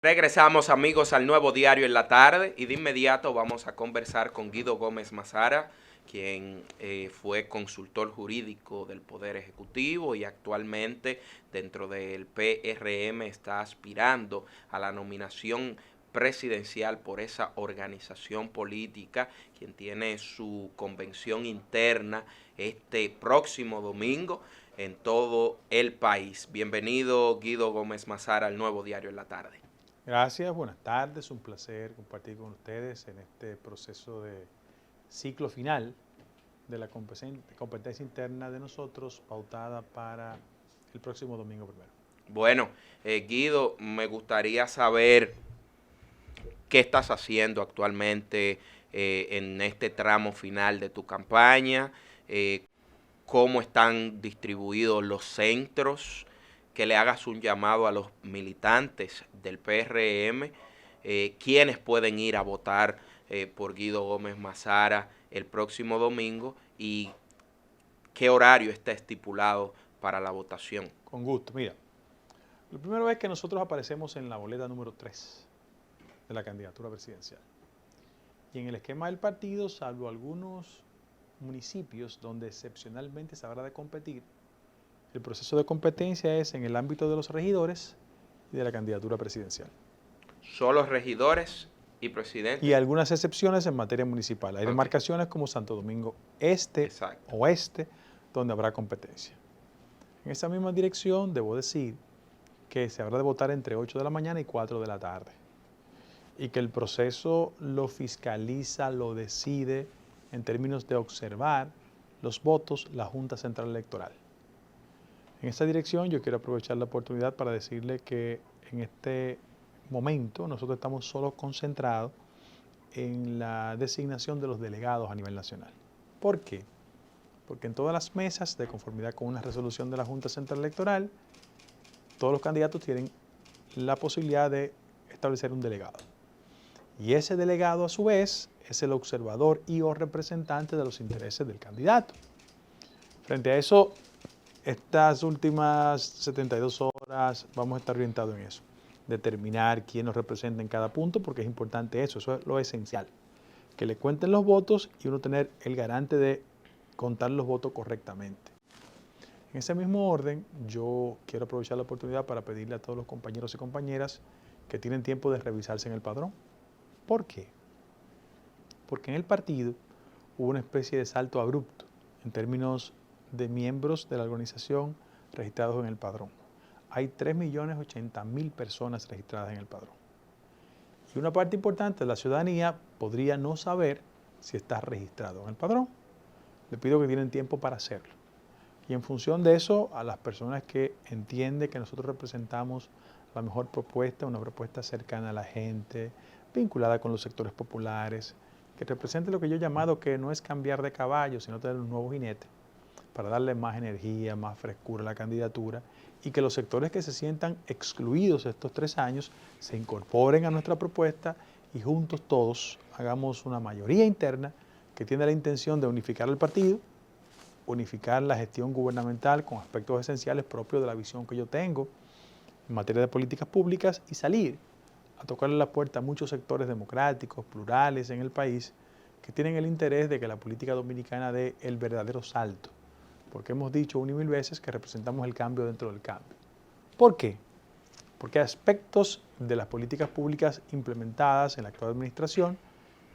Regresamos, amigos, al Nuevo Diario en la tarde y de inmediato vamos a conversar con Guido Gómez Mazara, quien fue consultor jurídico del Poder Ejecutivo y actualmente dentro del PRM está aspirando a la nominación presidencial por esa organización política, quien tiene su convención interna este próximo domingo en todo el país. Bienvenido, Guido Gómez Mazara, al Nuevo Diario en la tarde. Gracias, buenas tardes, un placer compartir con ustedes en este proceso de ciclo final de la competencia interna de nosotros pautada para el próximo domingo primero. Bueno, Guido, me gustaría saber qué estás haciendo actualmente en este tramo final de tu campaña, cómo están distribuidos los centros, que le hagas un llamado a los militantes del PRM, quiénes pueden ir a votar por Guido Gómez Mazara el próximo domingo y qué horario está estipulado para la votación. Con gusto, mira, lo primero es que nosotros aparecemos en la boleta número 3 de la candidatura presidencial. Y en el esquema del partido, salvo algunos municipios donde excepcionalmente se habrá de competir, el proceso de competencia es en el ámbito de los regidores y de la candidatura presidencial. Solo regidores y presidentes. Y algunas excepciones en materia municipal. Hay demarcaciones como Santo Domingo Este, Oeste, donde habrá competencia. En esa misma dirección, debo decir que se habrá de votar entre 8 de la mañana y 4 de la tarde. Y que el proceso lo fiscaliza, lo decide en términos de observar los votos la Junta Central Electoral. En esta dirección yo quiero aprovechar la oportunidad para decirle que en este momento nosotros estamos solo concentrados en la designación de los delegados a nivel nacional. ¿Por qué? Porque en todas las mesas, de conformidad con una resolución de la Junta Central Electoral, todos los candidatos tienen la posibilidad de establecer un delegado. Y ese delegado, a su vez, es el observador y o representante de los intereses del candidato. Frente a eso, estas últimas 72 horas vamos a estar orientados en eso. Determinar quién nos representa en cada punto, porque es importante eso es lo esencial. Que le cuenten los votos y uno tener el garante de contar los votos correctamente. En ese mismo orden, yo quiero aprovechar la oportunidad para pedirle a todos los compañeros y compañeras que tienen tiempo de revisarse en el padrón. ¿Por qué? Porque en el partido hubo una especie de salto abrupto en términos de miembros de la organización registrados en el padrón. Hay 3.080.000 personas registradas en el padrón. Y una parte importante de la ciudadanía podría no saber si está registrado en el padrón. Le pido que tienen tiempo para hacerlo. Y en función de eso, a las personas que entienden que nosotros representamos la mejor propuesta, una propuesta cercana a la gente, vinculada con los sectores populares, que represente lo que yo he llamado que no es cambiar de caballo, sino tener un nuevo jinete, para darle más energía, más frescura a la candidatura y que los sectores que se sientan excluidos estos 3 años se incorporen a nuestra propuesta y juntos todos hagamos una mayoría interna que tiene la intención de unificar el partido, unificar la gestión gubernamental con aspectos esenciales propios de la visión que yo tengo en materia de políticas públicas y salir a tocarle la puerta a muchos sectores democráticos, plurales en el país, que tienen el interés de que la política dominicana dé el verdadero salto. Porque hemos dicho 1 y 1000 veces que representamos el cambio dentro del cambio. ¿Por qué? Porque hay aspectos de las políticas públicas implementadas en la actual administración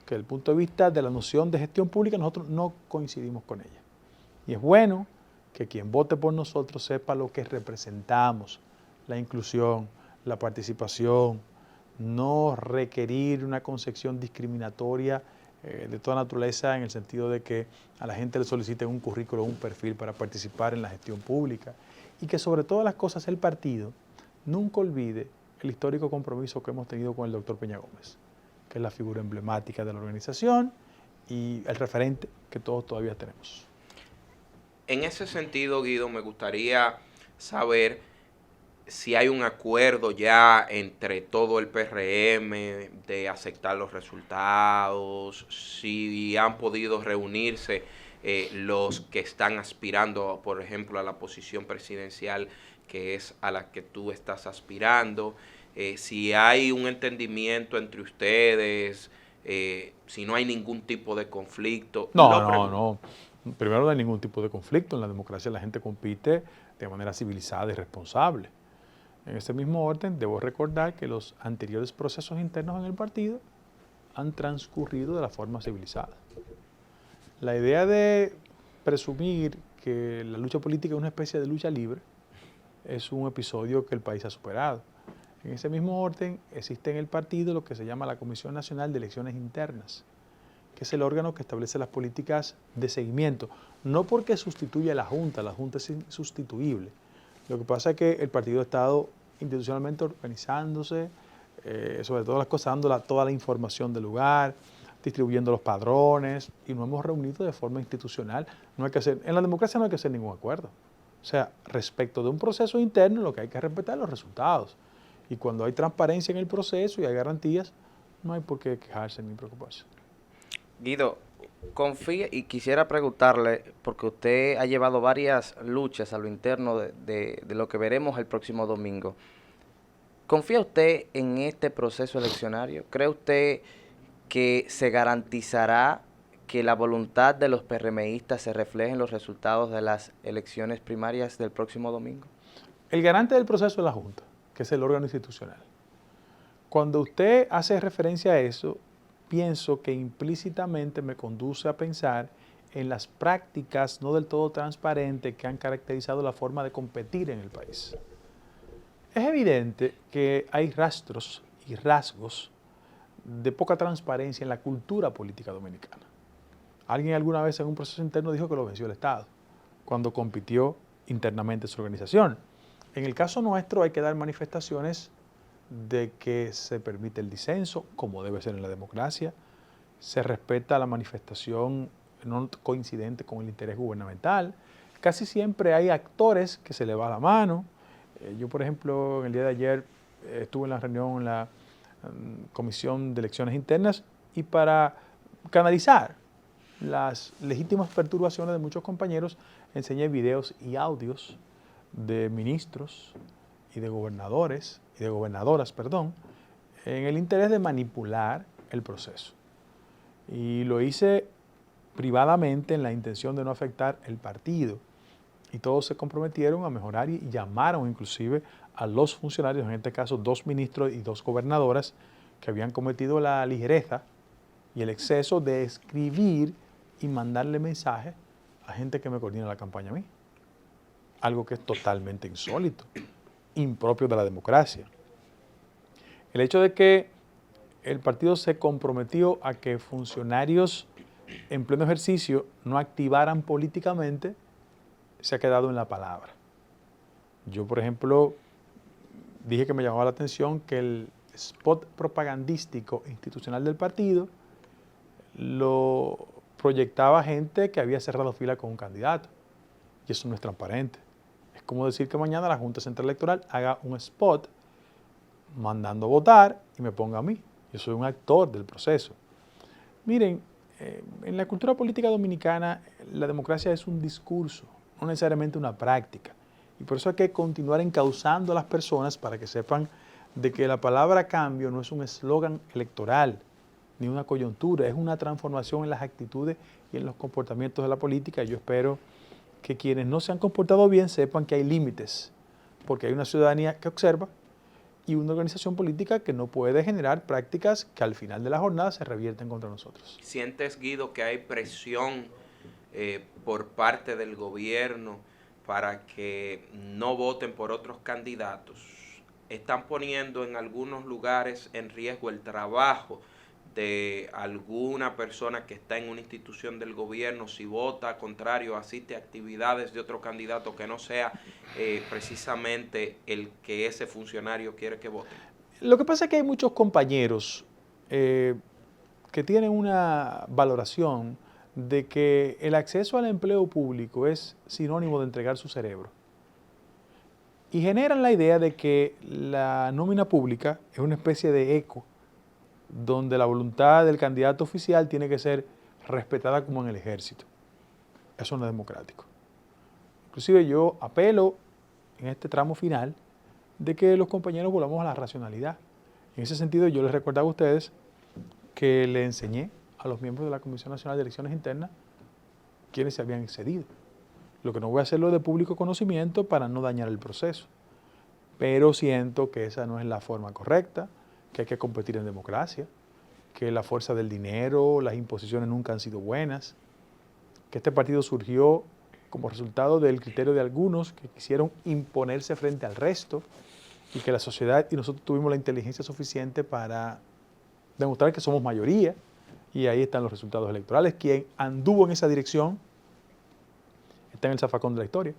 que desde el punto de vista de la noción de gestión pública nosotros no coincidimos con ella. Y es bueno que quien vote por nosotros sepa lo que representamos, la inclusión, la participación, no requerir una concepción discriminatoria de toda naturaleza en el sentido de que a la gente le soliciten un currículo o un perfil para participar en la gestión pública y que sobre todas las cosas el partido nunca olvide el histórico compromiso que hemos tenido con el doctor Peña Gómez, que es la figura emblemática de la organización y el referente que todos todavía tenemos. En ese sentido, Guido, me gustaría saber si hay un acuerdo ya entre todo el PRM de aceptar los resultados, si han podido reunirse los que están aspirando, por ejemplo, a la posición presidencial, que es a la que tú estás aspirando, si hay un entendimiento entre ustedes, si no hay ningún tipo de conflicto. No. Primero, no hay ningún tipo de conflicto. En la democracia la gente compite de manera civilizada y responsable. En ese mismo orden, debo recordar que los anteriores procesos internos en el partido han transcurrido de la forma civilizada. La idea de presumir que la lucha política es una especie de lucha libre es un episodio que el país ha superado. En ese mismo orden existe en el partido lo que se llama la Comisión Nacional de Elecciones Internas, que es el órgano que establece las políticas de seguimiento, no porque sustituya a la Junta es insustituible. Lo que pasa es que el partido ha estado institucionalmente organizándose, sobre todas las cosas, dando toda la información del lugar, distribuyendo los padrones, y nos hemos reunido de forma institucional. En la democracia no hay que hacer ningún acuerdo. O sea, respecto de un proceso interno, lo que hay que respetar los resultados. Y cuando hay transparencia en el proceso y hay garantías, no hay por qué quejarse ni preocuparse. Guido, confía y quisiera preguntarle, porque usted ha llevado varias luchas a lo interno de lo que veremos el próximo domingo. ¿Confía usted en este proceso eleccionario? ¿Cree usted que se garantizará que la voluntad de los PRMistas se refleje en los resultados de las elecciones primarias del próximo domingo? El garante del proceso es la Junta, que es el órgano institucional. Cuando usted hace referencia a eso, pienso que implícitamente me conduce a pensar en las prácticas no del todo transparentes que han caracterizado la forma de competir en el país. Es evidente que hay rastros y rasgos de poca transparencia en la cultura política dominicana. Alguien alguna vez en un proceso interno dijo que lo venció el Estado, cuando compitió internamente su organización. En el caso nuestro hay que dar manifestaciones de que se permite el disenso, como debe ser en la democracia, se respeta la manifestación no coincidente con el interés gubernamental. Casi siempre hay actores que se le va la mano. Yo, por ejemplo, en el día de ayer estuve en la reunión en la Comisión de Elecciones Internas y para canalizar las legítimas perturbaciones de muchos compañeros enseñé videos y audios de ministros y de gobernadores y de gobernadoras, en el interés de manipular el proceso. Y lo hice privadamente en la intención de no afectar el partido. Y todos se comprometieron a mejorar y llamaron inclusive a los funcionarios, en este caso 2 ministros y 2 gobernadoras, que habían cometido la ligereza y el exceso de escribir y mandarle mensajes a gente que me coordina la campaña a mí. Algo que es totalmente insólito, impropio de la democracia. El hecho de que el partido se comprometió a que funcionarios en pleno ejercicio no activaran políticamente se ha quedado en la palabra. Yo, por ejemplo, dije que me llamaba la atención que el spot propagandístico institucional del partido lo proyectaba gente que había cerrado fila con un candidato. Y eso no es transparente. Es como decir que mañana la Junta Central Electoral haga un spot mandando votar y me ponga a mí. Yo soy un actor del proceso. Miren, en la cultura política dominicana la democracia es un discurso, no necesariamente una práctica. Y por eso hay que continuar encauzando a las personas para que sepan de que la palabra cambio no es un eslogan electoral ni una coyuntura, es una transformación en las actitudes y en los comportamientos de la política. Y yo espero que quienes no se han comportado bien sepan que hay límites, porque hay una ciudadanía que observa y una organización política que no puede generar prácticas que al final de la jornada se revierten contra nosotros. ¿Sientes, Guido, que hay presión por parte del gobierno para que no voten por otros candidatos? ¿Están poniendo en algunos lugares en riesgo el trabajo de alguna persona que está en una institución del gobierno si vota contrario, asiste a actividades de otro candidato que no sea precisamente el que ese funcionario quiere que vote? Lo que pasa es que hay muchos compañeros que tienen una valoración de que el acceso al empleo público es sinónimo de entregar su cerebro. Y generan la idea de que la nómina pública es una especie de eco donde la voluntad del candidato oficial tiene que ser respetada como en el ejército. Eso no es democrático. Inclusive yo apelo en este tramo final de que los compañeros volvamos a la racionalidad. En ese sentido, yo les recordaba a ustedes que le enseñé a los miembros de la Comisión Nacional de Elecciones Internas quienes se habían excedido. Lo que no voy a hacerlo de público conocimiento para no dañar el proceso. Pero siento que esa no es la forma correcta, que hay que competir en democracia, que la fuerza del dinero, las imposiciones nunca han sido buenas, que este partido surgió como resultado del criterio de algunos que quisieron imponerse frente al resto y que la sociedad y nosotros tuvimos la inteligencia suficiente para demostrar que somos mayoría y ahí están los resultados electorales. Quien anduvo en esa dirección está en el zafacón de la historia.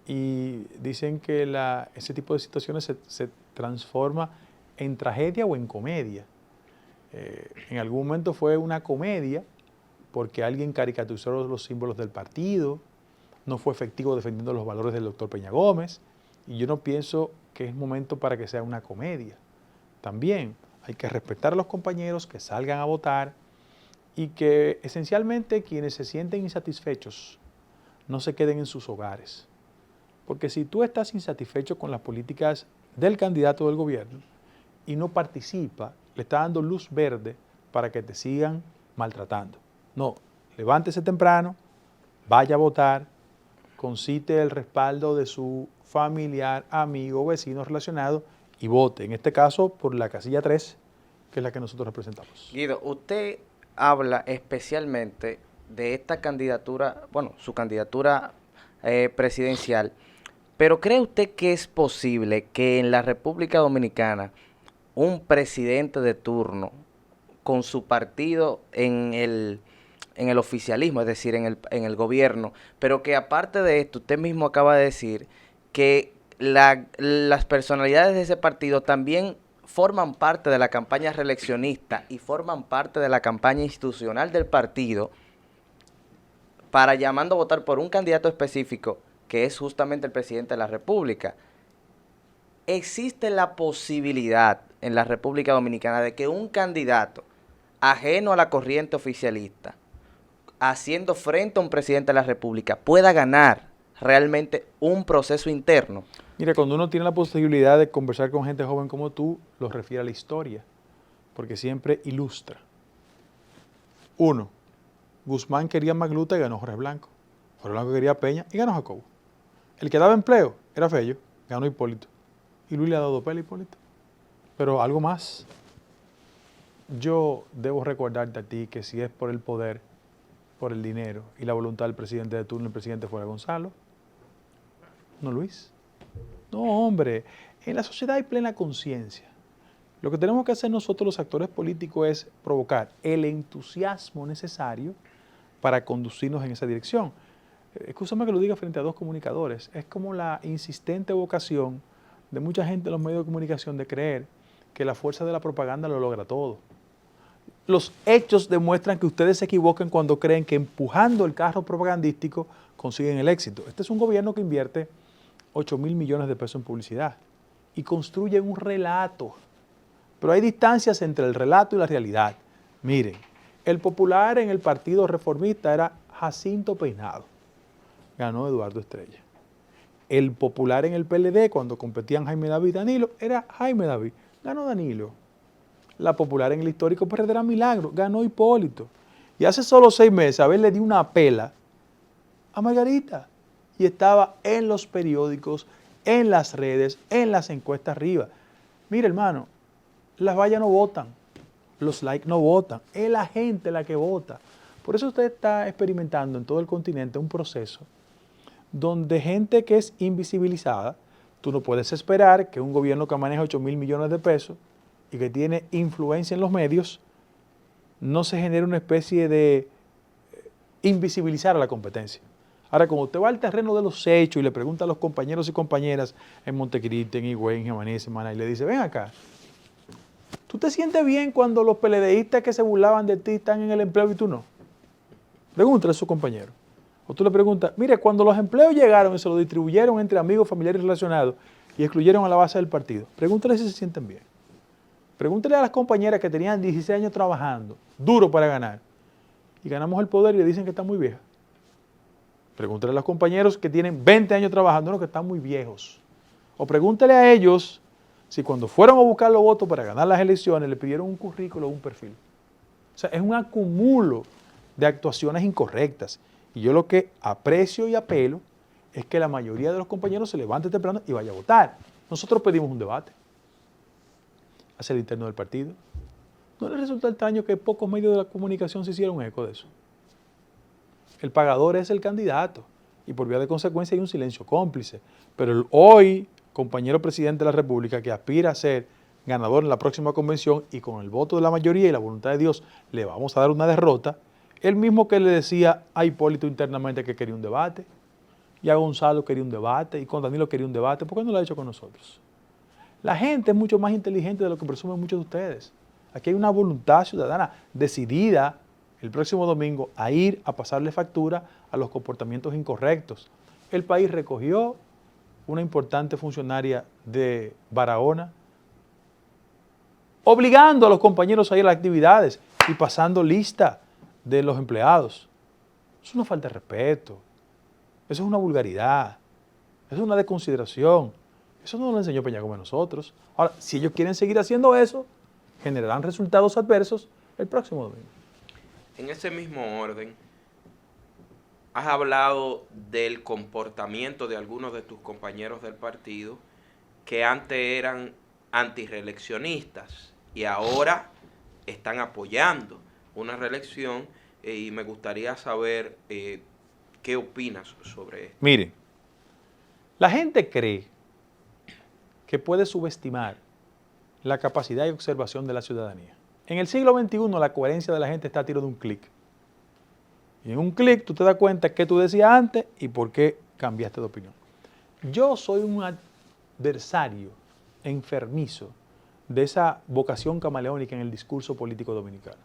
Y dicen que ese tipo de situaciones se transforma en tragedia o en comedia. En algún momento fue una comedia porque alguien caricaturizó los símbolos del partido, no fue efectivo defendiendo los valores del doctor Peña Gómez, y yo no pienso que es momento para que sea una comedia. También hay que respetar a los compañeros que salgan a votar y que esencialmente quienes se sienten insatisfechos no se queden en sus hogares. Porque si tú estás insatisfecho con las políticas del candidato del gobierno y no participa, le está dando luz verde para que te sigan maltratando. No, levántese temprano, vaya a votar, concite el respaldo de su familiar, amigo, vecino relacionado y vote. En este caso, por la casilla 3, que es la que nosotros representamos. Guido, usted habla especialmente de esta candidatura, bueno, su candidatura presidencial, pero ¿cree usted que es posible que en la República Dominicana un presidente de turno con su partido en el oficialismo, es decir, en el gobierno, pero que aparte de esto, usted mismo acaba de decir que las personalidades de ese partido también forman parte de la campaña reeleccionista y forman parte de la campaña institucional del partido para llamando a votar por un candidato específico que es justamente el presidente de la República? ¿Existe la posibilidad en la República Dominicana de que un candidato ajeno a la corriente oficialista, haciendo frente a un presidente de la República, pueda ganar realmente un proceso interno? Mira, cuando uno tiene la posibilidad de conversar con gente joven como tú, los refiere a la historia, porque siempre ilustra. 1. Guzmán quería Magluta y ganó Jorge Blanco. Jorge Blanco quería Peña y ganó Jacobo. El que daba empleo era Fello, ganó Hipólito. Y Luis le ha dado pela a Hipólito. Pero algo más. Yo debo recordarte a ti que si es por el poder, por el dinero y la voluntad del presidente de turno, el presidente fuera Gonzalo, no Luis. No, hombre, en la sociedad hay plena conciencia. Lo que tenemos que hacer nosotros los actores políticos es provocar el entusiasmo necesario para conducirnos en esa dirección. Escúchame que lo diga frente a dos comunicadores. Es como la insistente vocación de mucha gente en los medios de comunicación de creer que la fuerza de la propaganda lo logra todo. Los hechos demuestran que ustedes se equivocan cuando creen que empujando el carro propagandístico consiguen el éxito. Este es un gobierno que invierte 8.000 millones de pesos en publicidad y construye un relato. Pero hay distancias entre el relato y la realidad. Miren, el popular en el Partido Reformista era Jacinto Peinado. Ganó Eduardo Estrella. El popular en el PLD, cuando competían Jaime David y Danilo, era Jaime David. Ganó Danilo. La popular en el histórico PRD era Milagro. Ganó Hipólito. Y hace solo 6 meses, Abel le dio una pela a Margarita. Y estaba en los periódicos, en las redes, en las encuestas arriba. Mire, hermano, las vallas no votan, los likes no votan, es la gente la que vota. Por eso usted está experimentando en todo el continente un proceso donde gente que es invisibilizada, tú no puedes esperar que un gobierno que maneja 8.000 millones de pesos y que tiene influencia en los medios, no se genere una especie de invisibilizar a la competencia. Ahora, cuando usted va al terreno de los hechos y le pregunta a los compañeros y compañeras en Montecristi, en Higüey, en Gemaní, en Semaná, y le dice, ven acá, ¿tú te sientes bien cuando los PLDistas que se burlaban de ti están en el empleo y tú no? Pregúntale a su compañero. O tú le preguntas, mire, cuando los empleos llegaron y se los distribuyeron entre amigos, familiares relacionados y excluyeron a la base del partido, pregúntale si se sienten bien. Pregúntale a las compañeras que tenían 16 años trabajando, duro para ganar, y ganamos el poder y le dicen que están muy viejas. Pregúntale a los compañeros que tienen 20 años trabajando, no, que están muy viejos. O pregúntele a ellos si cuando fueron a buscar los votos para ganar las elecciones le pidieron un currículo o un perfil. O sea, es un acumulo de actuaciones incorrectas. Y yo lo que aprecio y apelo es que la mayoría de los compañeros se levante temprano y vaya a votar. Nosotros pedimos un debate hacia el interno del partido. ¿No les resulta extraño que pocos medios de la comunicación se hicieron eco de eso? El pagador es el candidato y por vía de consecuencia hay un silencio cómplice. Pero el hoy compañero presidente de la República que aspira a ser ganador en la próxima convención y con el voto de la mayoría y la voluntad de Dios le vamos a dar una derrota, el mismo que le decía a Hipólito internamente que quería un debate, y a Gonzalo quería un debate, y con Danilo quería un debate, ¿por qué no lo ha hecho con nosotros? La gente es mucho más inteligente de lo que presumen muchos de ustedes. Aquí hay una voluntad ciudadana decidida el próximo domingo a ir a pasarle factura a los comportamientos incorrectos. El país recogió una importante funcionaria de Barahona, obligando a los compañeros a ir a las actividades y pasando lista de los empleados. Eso es una falta de respeto, eso es una vulgaridad, eso es una desconsideración. Eso no lo enseñó Peña Gómez a nosotros. Ahora, si ellos quieren seguir haciendo eso, generarán resultados adversos el próximo domingo. En ese mismo orden, has hablado del comportamiento de algunos de tus compañeros del partido que antes eran antirreeleccionistas y ahora están apoyando una reelección y me gustaría saber qué opinas sobre esto. Miren, la gente cree que puede subestimar la capacidad y observación de la ciudadanía. En el siglo XXI la coherencia de la gente está a tiro de un clic. Y en un clic tú te das cuenta qué tú decías antes y por qué cambiaste de opinión. Yo soy un adversario enfermizo de esa vocación camaleónica en el discurso político dominicano.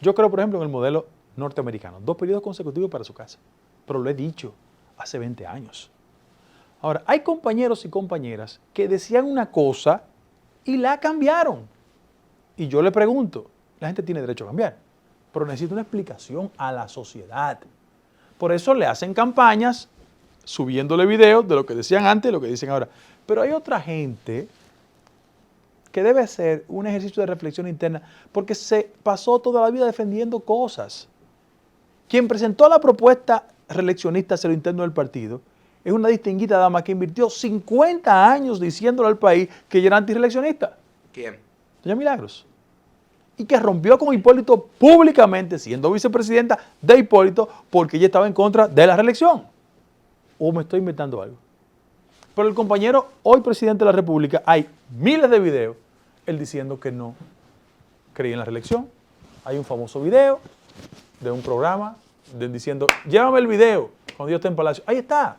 Yo creo, por ejemplo, en el modelo norteamericano, 2 periodos consecutivos para su casa, pero lo he dicho hace 20 años. Ahora, hay compañeros y compañeras que decían una cosa y la cambiaron. Y yo le pregunto, la gente tiene derecho a cambiar, pero necesita una explicación a la sociedad. Por eso le hacen campañas subiéndole videos de lo que decían antes y lo que dicen ahora. Pero hay otra gente que debe ser un ejercicio de reflexión interna porque se pasó toda la vida defendiendo cosas. Quien presentó la propuesta reeleccionista hacia lo interno del partido es una distinguida dama que invirtió 50 años diciéndole al país que ella era antirreeleccionista. ¿Quién? Doña Milagros. Y que rompió con Hipólito públicamente, siendo vicepresidenta de Hipólito, porque ella estaba en contra de la reelección. ¿O me estoy inventando algo? Pero el compañero, hoy presidente de la República, hay miles de videos, él diciendo que no creía en la reelección. Hay un famoso video de un programa diciendo, llévame el video cuando yo esté en Palacio. Ahí está.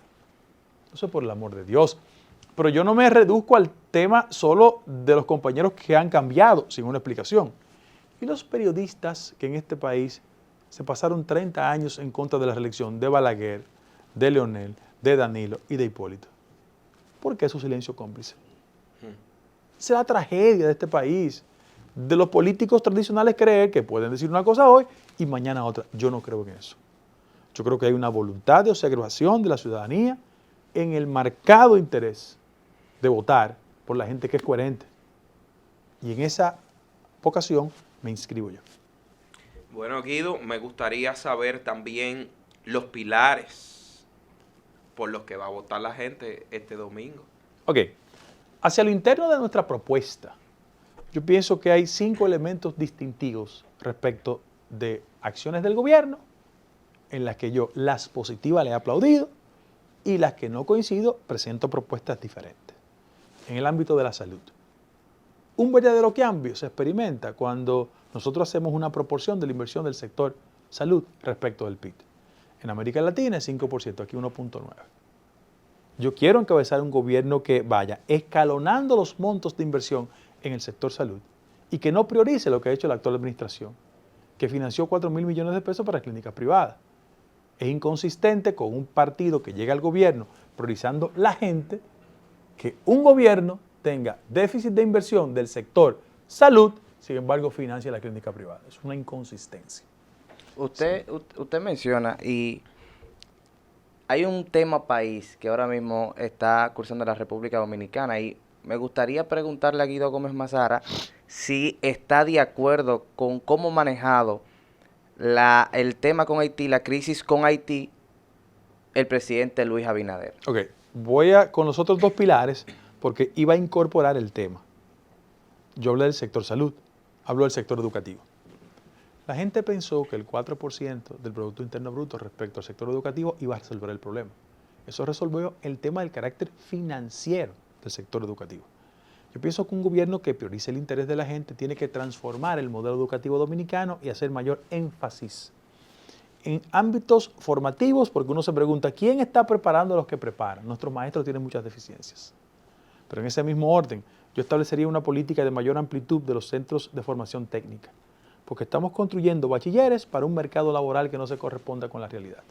Eso es por el amor de Dios. Pero yo no me reduzco al tema solo de los compañeros que han cambiado sin una explicación. Y los periodistas que en este país se pasaron 30 años en contra de la reelección de Balaguer, de Leonel, de Danilo y de Hipólito. ¿Por qué su silencio cómplice? Esa es la tragedia de este país. De los políticos tradicionales creer que pueden decir una cosa hoy y mañana otra. Yo no creo en eso. Yo creo que hay una voluntad de observación de la ciudadanía en el marcado interés de votar por la gente que es coherente. Y en esa ocasión me inscribo yo. Bueno, Guido, me gustaría saber también los pilares por los que va a votar la gente este domingo. Ok, hacia lo interno de nuestra propuesta, yo pienso que hay 5 elementos distintivos respecto de acciones del gobierno en las que yo las positivas le he aplaudido y las que no coincido presento propuestas diferentes. En el ámbito de la salud. Un verdadero cambio se experimenta cuando nosotros hacemos una proporción de la inversión del sector salud respecto del PIB. En América Latina es 5%, aquí 1.9%. Yo quiero encabezar un gobierno que vaya escalonando los montos de inversión en el sector salud y que no priorice lo que ha hecho la actual administración, que financió 4.000 millones de pesos para clínicas privadas. Es inconsistente con un partido que llega al gobierno priorizando la gente, que un gobierno tenga déficit de inversión del sector salud, sin embargo financia la clínica privada. Es una inconsistencia. Usted menciona y hay un tema país que ahora mismo está cursando la República Dominicana y me gustaría preguntarle a Guido Gómez Mazara si está de acuerdo con cómo manejado el tema con Haití, la crisis con Haití, el presidente Luis Abinader. Ok, con los otros dos pilares porque iba a incorporar el tema. Yo hablé del sector salud, hablo del sector educativo. La gente pensó que el 4% del Producto Interno Bruto respecto al sector educativo iba a resolver el problema. Eso resolvió el tema del carácter financiero del sector educativo. Yo pienso que un gobierno que priorice el interés de la gente tiene que transformar el modelo educativo dominicano y hacer mayor énfasis en ámbitos formativos, porque uno se pregunta, ¿quién está preparando a los que preparan? Nuestros maestros tienen muchas deficiencias. Pero en ese mismo orden, yo establecería una política de mayor amplitud de los centros de formación técnica, porque estamos construyendo bachilleres para un mercado laboral que no se corresponda con la realidad.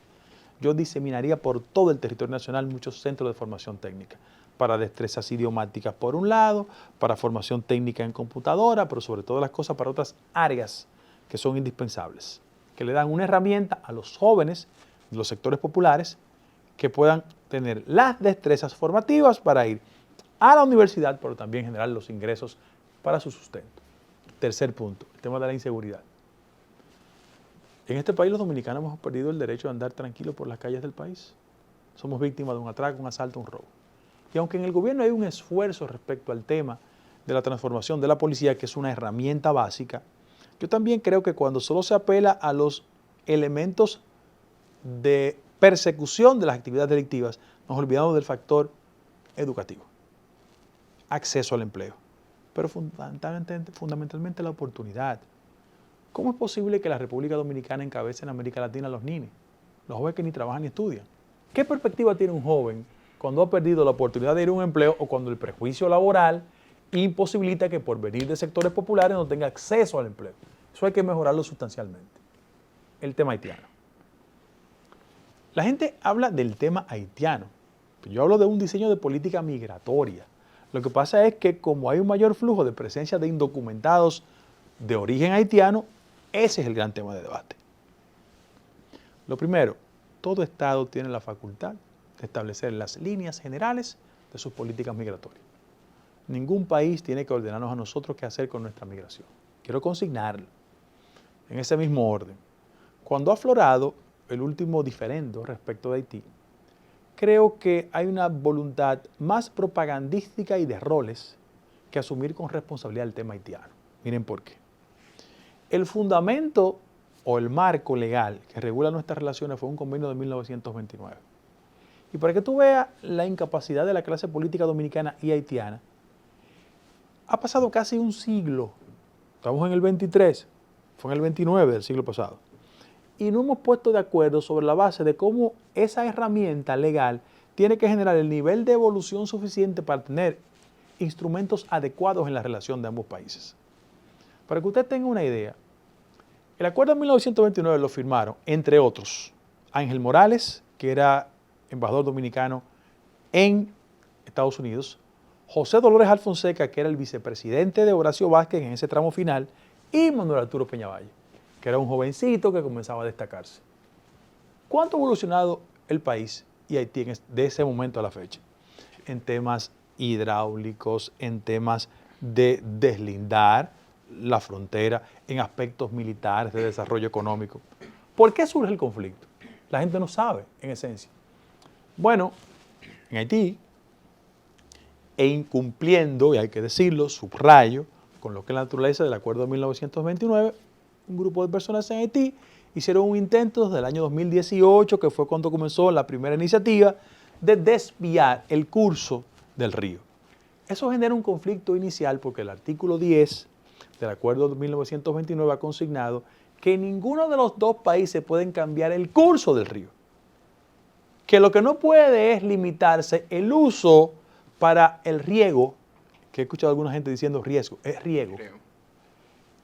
Yo diseminaría por todo el territorio nacional muchos centros de formación técnica, para destrezas idiomáticas por un lado, para formación técnica en computadora, pero sobre todas las cosas para otras áreas que son indispensables, que le dan una herramienta a los jóvenes de los sectores populares que puedan tener las destrezas formativas para ir a la universidad, pero también generar los ingresos para su sustento. Tercer punto, el tema de la inseguridad. En este país los dominicanos hemos perdido el derecho de andar tranquilos por las calles del país. Somos víctimas de un atraco, un asalto, un robo. Y aunque en el gobierno hay un esfuerzo respecto al tema de la transformación de la policía, que es una herramienta básica, yo también creo que cuando solo se apela a los elementos de persecución de las actividades delictivas, nos olvidamos del factor educativo, acceso al empleo, pero fundamentalmente la oportunidad. ¿Cómo es posible que la República Dominicana encabece en América Latina a los ninis, los jóvenes que ni trabajan ni estudian? ¿Qué perspectiva tiene un joven cuando ha perdido la oportunidad de ir a un empleo o cuando el prejuicio laboral imposibilita que por venir de sectores populares no tenga acceso al empleo? Eso hay que mejorarlo sustancialmente. El tema haitiano. La gente habla del tema haitiano. Yo hablo de un diseño de política migratoria. Lo que pasa es que como hay un mayor flujo de presencia de indocumentados de origen haitiano, ese es el gran tema de debate. Lo primero, todo Estado tiene la facultad de establecer las líneas generales de sus políticas migratorias. Ningún país tiene que ordenarnos a nosotros qué hacer con nuestra migración. Quiero consignarlo en ese mismo orden. Cuando ha aflorado el último diferendo respecto de Haití, creo que hay una voluntad más propagandística y de roles que asumir con responsabilidad el tema haitiano. Miren por qué. El fundamento o el marco legal que regula nuestras relaciones fue un convenio de 1929. Y para que tú veas la incapacidad de la clase política dominicana y haitiana, ha pasado casi un siglo, estamos en el 23, fue en el 29 del siglo pasado, y no hemos puesto de acuerdo sobre la base de cómo esa herramienta legal tiene que generar el nivel de evolución suficiente para tener instrumentos adecuados en la relación de ambos países. Para que usted tenga una idea, el acuerdo de 1929 lo firmaron, entre otros, Ángel Morales, que era embajador dominicano en Estados Unidos, José Dolores Alfonseca, que era el vicepresidente de Horacio Vázquez en ese tramo final, y Manuel Arturo Peñavalle, que era un jovencito que comenzaba a destacarse. ¿Cuánto ha evolucionado el país y Haití de ese momento a la fecha? En temas hidráulicos, en temas de deslindar la frontera, en aspectos militares, de desarrollo económico. ¿Por qué surge el conflicto? La gente no sabe, en esencia. Bueno, en Haití, e incumpliendo, y hay que decirlo, subrayo, con lo que es la naturaleza del acuerdo de 1929, un grupo de personas en Haití hicieron un intento desde el año 2018, que fue cuando comenzó la primera iniciativa, de desviar el curso del río. Eso genera un conflicto inicial porque el artículo 10 del acuerdo de 1929 ha consignado que ninguno de los dos países pueden cambiar el curso del río. Que lo que no puede es limitarse el uso para el riego, que he escuchado a alguna gente diciendo riesgo, es riego,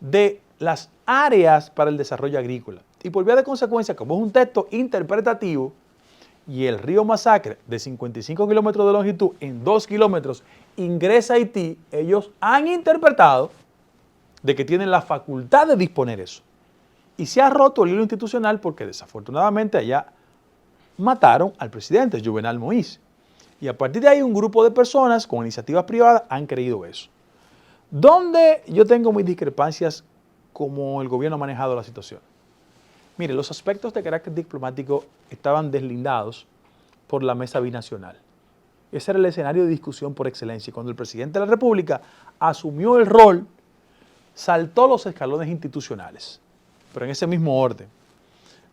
de las áreas para el desarrollo agrícola. Y por vía de consecuencia, como es un texto interpretativo, y el río Masacre, de 55 kilómetros de longitud, en 2 kilómetros, ingresa a Haití, ellos han interpretado de que tienen la facultad de disponer eso. Y se ha roto el hilo institucional porque desafortunadamente allá mataron al presidente Juvenal Moïse. Y a partir de ahí un grupo de personas con iniciativas privadas han creído eso. ¿Dónde yo tengo mis discrepancias como el gobierno ha manejado la situación? Mire, los aspectos de carácter diplomático estaban deslindados por la mesa binacional. Ese era el escenario de discusión por excelencia. Y cuando el presidente de la República asumió el rol, saltó los escalones institucionales, pero en ese mismo orden.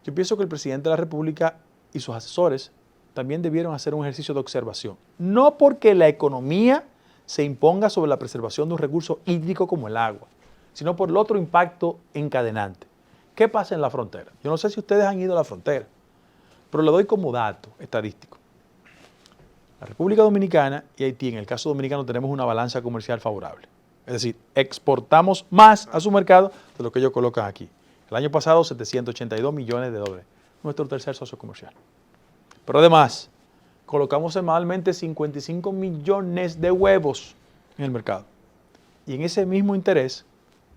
Yo pienso que el presidente de la República y sus asesores también debieron hacer un ejercicio de observación. No porque la economía se imponga sobre la preservación de un recurso hídrico como el agua, sino por el otro impacto encadenante. ¿Qué pasa en la frontera? Yo no sé si ustedes han ido a la frontera, pero le doy como dato estadístico. La República Dominicana y Haití, en el caso dominicano, tenemos una balanza comercial favorable. Es decir, exportamos más a su mercado de lo que ellos colocan aquí. El año pasado, 782 millones de dólares. Nuestro tercer socio comercial. Pero además, colocamos semanalmente 55 millones de huevos en el mercado. Y en ese mismo interés,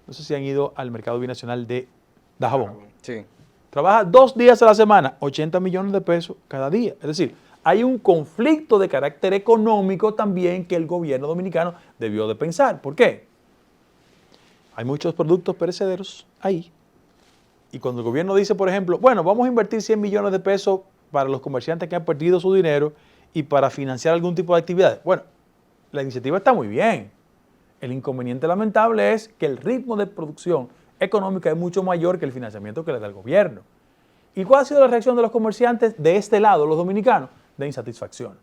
no sé si han ido al mercado binacional de Dajabón. Sí. Trabaja 2 días a la semana, 80 millones de pesos cada día. Es decir, hay un conflicto de carácter económico también que el gobierno dominicano debió de pensar. ¿Por qué? Hay muchos productos perecederos ahí. Y cuando el gobierno dice, por ejemplo, bueno, vamos a invertir 100 millones de pesos para los comerciantes que han perdido su dinero y para financiar algún tipo de actividades. Bueno, la iniciativa está muy bien. El inconveniente lamentable es que el ritmo de producción económica es mucho mayor que el financiamiento que le da el gobierno. ¿Y cuál ha sido la reacción de los comerciantes de este lado, los dominicanos? De insatisfacción.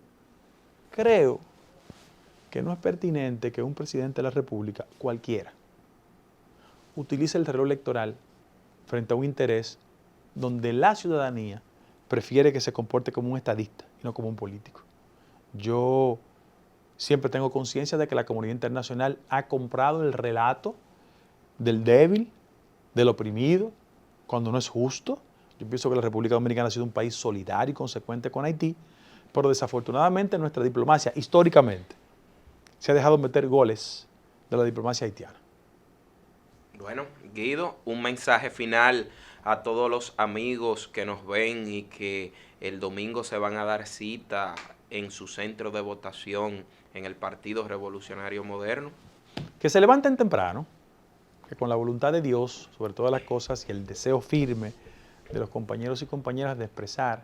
Creo que no es pertinente que un presidente de la República, cualquiera, utilice el reloj electoral frente a un interés donde la ciudadanía prefiere que se comporte como un estadista y no como un político. Yo siempre tengo conciencia de que la comunidad internacional ha comprado el relato del débil, del oprimido, cuando no es justo. Yo pienso que la República Dominicana ha sido un país solidario y consecuente con Haití, pero desafortunadamente nuestra diplomacia, históricamente, se ha dejado meter goles de la diplomacia haitiana. Bueno, Guido, un mensaje final a todos los amigos que nos ven y que el domingo se van a dar cita en su centro de votación en el Partido Revolucionario Moderno. Que se levanten temprano, que con la voluntad de Dios, sobre todas las cosas, y el deseo firme de los compañeros y compañeras de expresar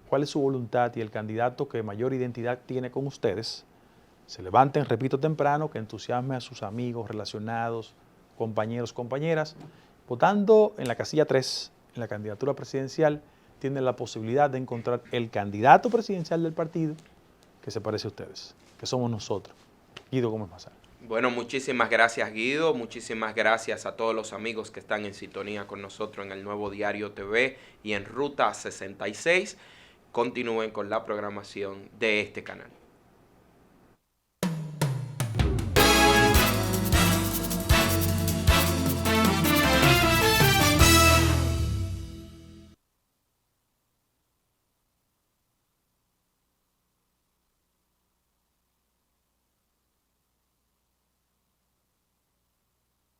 cuál es su voluntad y el candidato que mayor identidad tiene con ustedes, se levanten, repito, temprano, que entusiasme a sus amigos, relacionados, compañeros, compañeras. Votando en la casilla 3, en la candidatura presidencial, tienen la posibilidad de encontrar el candidato presidencial del partido que se parece a ustedes, que somos nosotros, Guido Gómez Mazara. Bueno, muchísimas gracias, Guido. Muchísimas gracias a todos los amigos que están en sintonía con nosotros en el Nuevo Diario TV y en Ruta 66. Continúen con la programación de este canal.